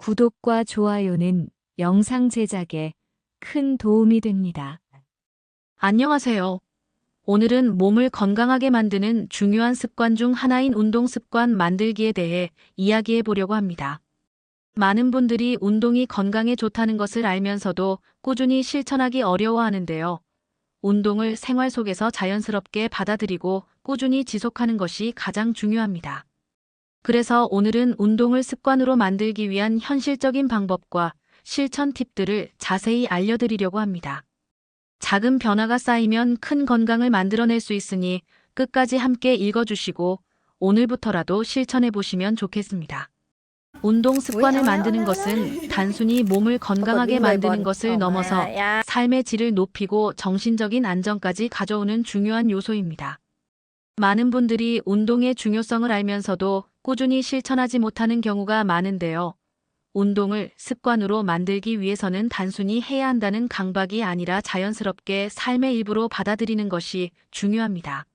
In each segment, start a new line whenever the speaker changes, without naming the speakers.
구독과 좋아요는 영상 제작에 큰 도움이 됩니다.
안녕하세요. 오늘은 몸을 건강하게 만드는 중요한 습관 중 하나인 운동 습관 만들기에 대해 이야기해 보려고 합니다. 많은 분들이 운동이 건강에 좋다는 것을 알면서도 꾸준히 실천하기 어려워하는데요. 운동을 생활 속에서 자연스럽게 받아들이고 꾸준히 지속하는 것이 가장 중요합니다. 그래서 오늘은 운동을 습관으로 만들기 위한 현실적인 방법과 실천 팁들을 자세히 알려드리려고 합니다. 작은 변화가 쌓이면 큰 건강을 만들어낼 수 있으니 끝까지 함께 읽어주시고 오늘부터라도 실천해 보시면 좋겠습니다. 운동 습관을 만드는 것은 단순히 몸을 건강하게 만드는 것을 넘어서 삶의 질을 높이고 정신적인 안정까지 가져오는 중요한 요소입니다. 많은 분들이 운동의 중요성을 알면서도 꾸준히 실천하지 못하는 경우가 많은데요. 운동을 습관으로 만들기 위해서는 단순히 해야 한다는 강박이 아니라 자연스럽게 삶의 일부로 받아들이는 것이 중요합니다.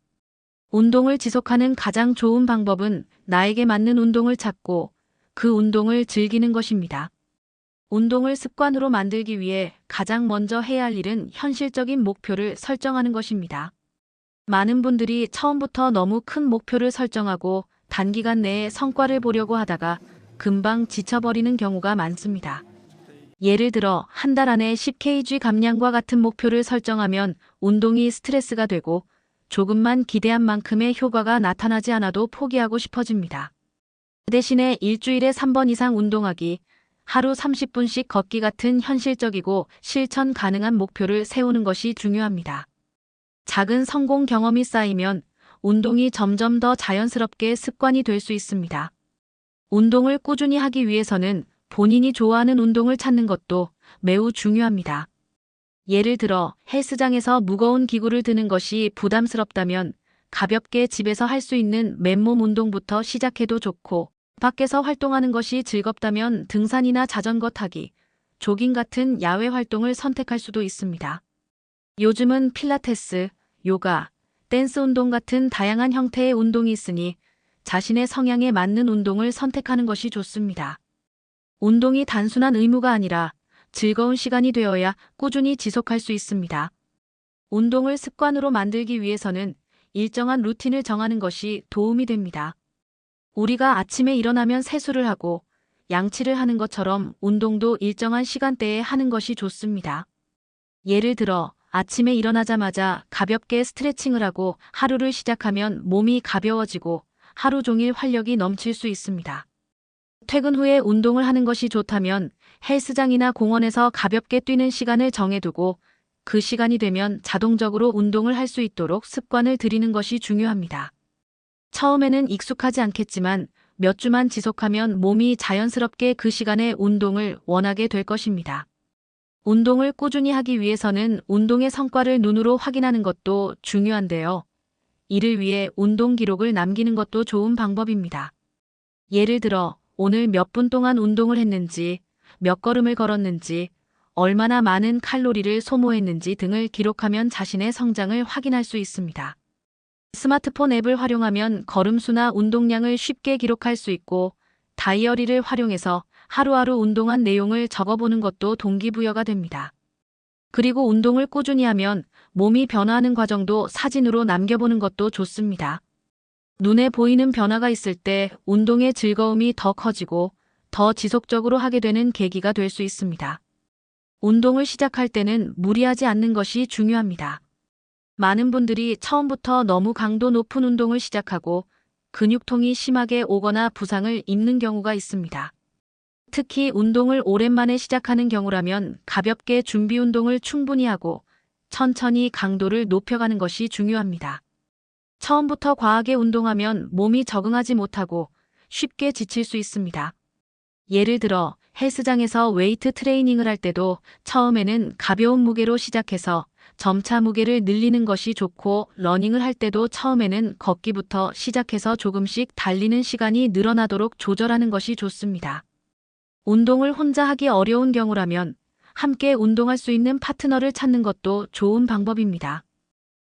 운동을 지속하는 가장 좋은 방법은 나에게 맞는 운동을 찾고 그 운동을 즐기는 것입니다. 운동을 습관으로 만들기 위해 가장 먼저 해야 할 일은 현실적인 목표를 설정하는 것입니다. 많은 분들이 처음부터 너무 큰 목표를 설정하고 단기간 내에 성과를 보려고 하다가 금방 지쳐버리는 경우가 많습니다. 예를 들어 한 달 안에 10kg 감량과 같은 목표를 설정하면 운동이 스트레스가 되고 조금만 기대한 만큼의 효과가 나타나지 않아도 포기하고 싶어집니다. 대신에 일주일에 3번 이상 운동하기, 하루 30분씩 걷기 같은 현실적이고 실천 가능한 목표를 세우는 것이 중요합니다. 작은 성공 경험이 쌓이면 운동이 점점 더 자연스럽게 습관이 될 수 있습니다. 운동을 꾸준히 하기 위해서는 본인이 좋아하는 운동을 찾는 것도 매우 중요합니다. 예를 들어 헬스장에서 무거운 기구를 드는 것이 부담스럽다면 가볍게 집에서 할 수 있는 맨몸 운동부터 시작해도 좋고, 밖에서 활동하는 것이 즐겁다면 등산이나 자전거 타기, 조깅 같은 야외 활동을 선택할 수도 있습니다. 요즘은 필라테스, 요가, 댄스 운동 같은 다양한 형태의 운동이 있으니 자신의 성향에 맞는 운동을 선택하는 것이 좋습니다. 운동이 단순한 의무가 아니라 즐거운 시간이 되어야 꾸준히 지속할 수 있습니다. 운동을 습관으로 만들기 위해서는 일정한 루틴을 정하는 것이 도움이 됩니다. 우리가 아침에 일어나면 세수를 하고 양치를 하는 것처럼 운동도 일정한 시간대에 하는 것이 좋습니다. 예를 들어 아침에 일어나자마자 가볍게 스트레칭을 하고 하루를 시작하면 몸이 가벼워지고 하루 종일 활력이 넘칠 수 있습니다. 퇴근 후에 운동을 하는 것이 좋다면 헬스장이나 공원에서 가볍게 뛰는 시간을 정해두고 그 시간이 되면 자동적으로 운동을 할 수 있도록 습관을 들이는 것이 중요합니다. 처음에는 익숙하지 않겠지만 몇 주만 지속하면 몸이 자연스럽게 그 시간에 운동을 원하게 될 것입니다. 운동을 꾸준히 하기 위해서는 운동의 성과를 눈으로 확인하는 것도 중요한데요. 이를 위해 운동 기록을 남기는 것도 좋은 방법입니다. 예를 들어 오늘 몇 분 동안 운동을 했는지, 몇 걸음을 걸었는지, 얼마나 많은 칼로리를 소모했는지 등을 기록하면 자신의 성장을 확인할 수 있습니다. 스마트폰 앱을 활용하면 걸음수나 운동량을 쉽게 기록할 수 있고, 다이어리를 활용해서 하루하루 운동한 내용을 적어보는 것도 동기부여가 됩니다. 그리고 운동을 꾸준히 하면 몸이 변화하는 과정도 사진으로 남겨보는 것도 좋습니다. 눈에 보이는 변화가 있을 때 운동의 즐거움이 더 커지고 더 지속적으로 하게 되는 계기가 될 수 있습니다. 운동을 시작할 때는 무리하지 않는 것이 중요합니다. 많은 분들이 처음부터 너무 강도 높은 운동을 시작하고 근육통이 심하게 오거나 부상을 입는 경우가 있습니다. 특히 운동을 오랜만에 시작하는 경우라면 가볍게 준비 운동을 충분히 하고 천천히 강도를 높여가는 것이 중요합니다. 처음부터 과하게 운동하면 몸이 적응하지 못하고 쉽게 지칠 수 있습니다. 예를 들어 헬스장에서 웨이트 트레이닝을 할 때도 처음에는 가벼운 무게로 시작해서 점차 무게를 늘리는 것이 좋고, 러닝을 할 때도 처음에는 걷기부터 시작해서 조금씩 달리는 시간이 늘어나도록 조절하는 것이 좋습니다. 운동을 혼자 하기 어려운 경우라면 함께 운동할 수 있는 파트너를 찾는 것도 좋은 방법입니다.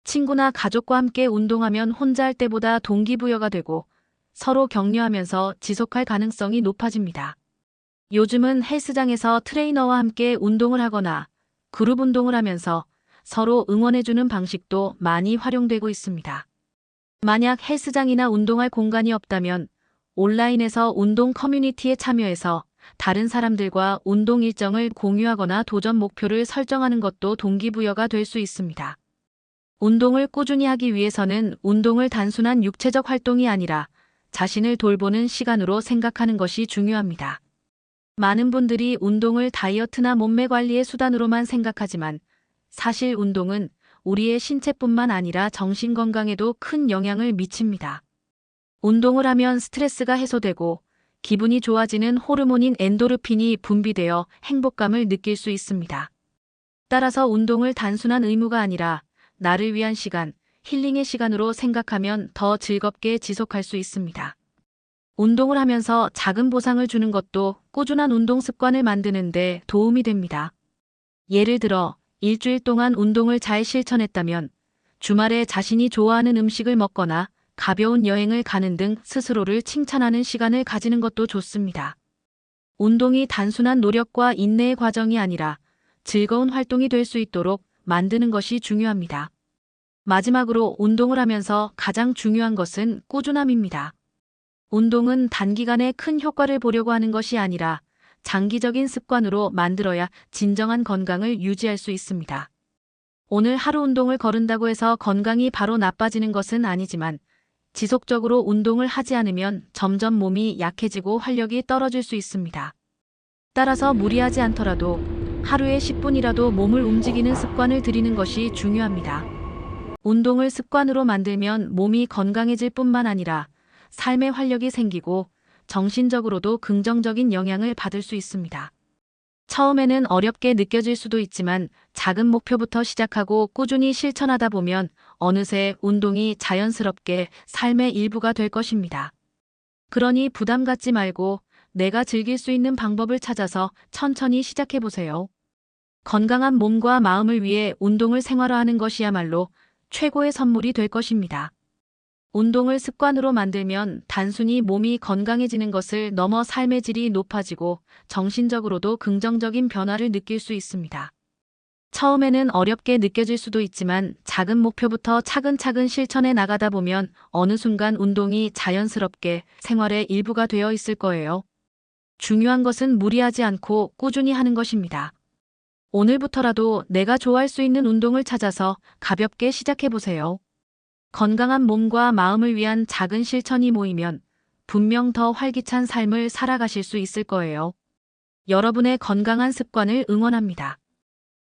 친구나 가족과 함께 운동하면 혼자 할 때보다 동기부여가 되고 서로 격려하면서 지속할 가능성이 높아집니다. 요즘은 헬스장에서 트레이너와 함께 운동을 하거나 그룹 운동을 하면서 서로 응원해주는 방식도 많이 활용되고 있습니다. 만약 헬스장이나 운동할 공간이 없다면 온라인에서 운동 커뮤니티에 참여해서 다른 사람들과 운동 일정을 공유하거나 도전 목표를 설정하는 것도 동기부여가 될 수 있습니다. 운동을 꾸준히 하기 위해서는 운동을 단순한 육체적 활동이 아니라 자신을 돌보는 시간으로 생각하는 것이 중요합니다. 많은 분들이 운동을 다이어트나 몸매 관리의 수단으로만 생각하지만 사실 운동은 우리의 신체뿐만 아니라 정신 건강에도 큰 영향을 미칩니다. 운동을 하면 스트레스가 해소되고 기분이 좋아지는 호르몬인 엔도르핀이 분비되어 행복감을 느낄 수 있습니다. 따라서 운동을 단순한 의무가 아니라 나를 위한 시간, 힐링의 시간으로 생각하면 더 즐겁게 지속할 수 있습니다. 운동을 하면서 작은 보상을 주는 것도 꾸준한 운동 습관을 만드는 데 도움이 됩니다. 예를 들어 일주일 동안 운동을 잘 실천했다면 주말에 자신이 좋아하는 음식을 먹거나 가벼운 여행을 가는 등 스스로를 칭찬하는 시간을 가지는 것도 좋습니다. 운동이 단순한 노력과 인내의 과정이 아니라 즐거운 활동이 될 수 있도록 만드는 것이 중요합니다. 마지막으로 운동을 하면서 가장 중요한 것은 꾸준함입니다. 운동은 단기간에 큰 효과를 보려고 하는 것이 아니라 장기적인 습관으로 만들어야 진정한 건강을 유지할 수 있습니다. 오늘 하루 운동을 거른다고 해서 건강이 바로 나빠지는 것은 아니지만 지속적으로 운동을 하지 않으면 점점 몸이 약해지고 활력이 떨어질 수 있습니다. 따라서 무리하지 않더라도 하루에 10분이라도 몸을 움직이는 습관을 들이는 것이 중요합니다. 운동을 습관으로 만들면 몸이 건강해질 뿐만 아니라 삶의 활력이 생기고 정신적으로도 긍정적인 영향을 받을 수 있습니다. 처음에는 어렵게 느껴질 수도 있지만 작은 목표부터 시작하고 꾸준히 실천하다 보면 어느새 운동이 자연스럽게 삶의 일부가 될 것입니다. 그러니 부담 갖지 말고 내가 즐길 수 있는 방법을 찾아서 천천히 시작해 보세요. 건강한 몸과 마음을 위해 운동을 생활화하는 것이야말로 최고의 선물이 될 것입니다. 운동을 습관으로 만들면 단순히 몸이 건강해지는 것을 넘어 삶의 질이 높아지고 정신적으로도 긍정적인 변화를 느낄 수 있습니다. 처음에는 어렵게 느껴질 수도 있지만 작은 목표부터 차근차근 실천해 나가다 보면 어느 순간 운동이 자연스럽게 생활의 일부가 되어 있을 거예요. 중요한 것은 무리하지 않고 꾸준히 하는 것입니다. 오늘부터라도 내가 좋아할 수 있는 운동을 찾아서 가볍게 시작해 보세요. 건강한 몸과 마음을 위한 작은 실천이 모이면 분명 더 활기찬 삶을 살아가실 수 있을 거예요. 여러분의 건강한 습관을 응원합니다.